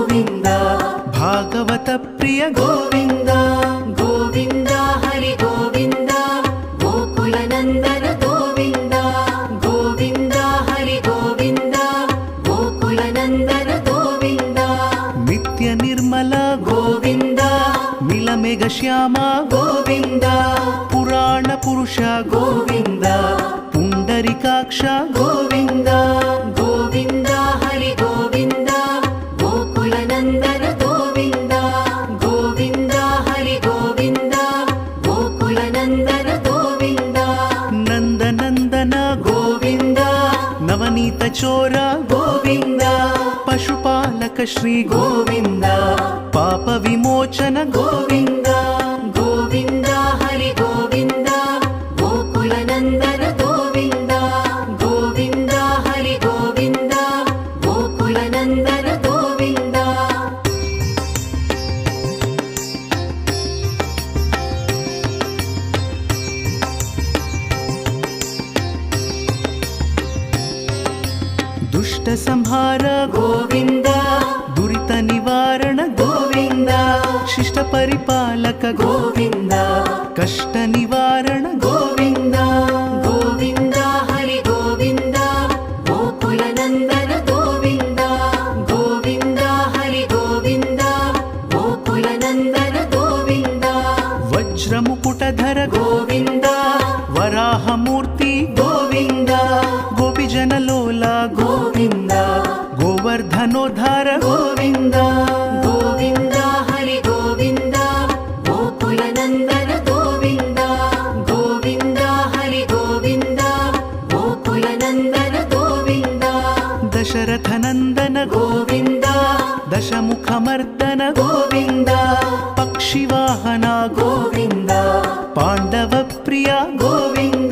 गोविन्द भागवत प्रिय गोविन्द गोविन्द हरि गोविन्द गोकुलनन्दन गोविन्द गोविन्द हरि गोविन्द गोकुलनन्दन गोविन्द नित्य निर्मल गोविन्द नीलमेघ श्याम गोविन्द पुराण पुरुष गोविन्द पुण्डरीकाक्ष गोविन्द गोविन्द हरि गोविन्द गोकुलनन्दन गोविन्द गोविन्द हरि गोविन्द गोकुलनन्दन गोविन्द नन्दनन्दन गोविन्द नवनीत चोर गोविन्द पशुपालक श्री गोविन्द पाप विमोचन गोविन्द गोविन्द हरि गोविन्द गोकुलनन्दन गोविन्द गोविन्द हरि गोविन्द गोकुलनन्दन गोविन्द दुष्ट संहार गोविन्द दुरित निवारण गोविन्द शिष्ट परिपालक गोविन्द कष्ट निवारण गोविन्द गोविन्द हरि गोविन्द गोकुलनन्दन गोविन्द गोविन्द हरि गोविन्द गोकुलनन्दन गोविन्द वज्रमुकुटधर गोविन्द वराहमूर्ति गोविन्द गोपीजनलोला गोविन्द गोवर्धनोद्धार गोविन्द गोविन्द हरि गोविन्द गोकुलनन्दन गोविन्द गोविन्द हरि गोविन्द गोकुलनन्दन गोविन्द दशरथनन्दन गोविन्द दशमुखमर्दन गोविन्द पक्षिवाहना गोविन्द पाण्डव प्रिया गोविन्द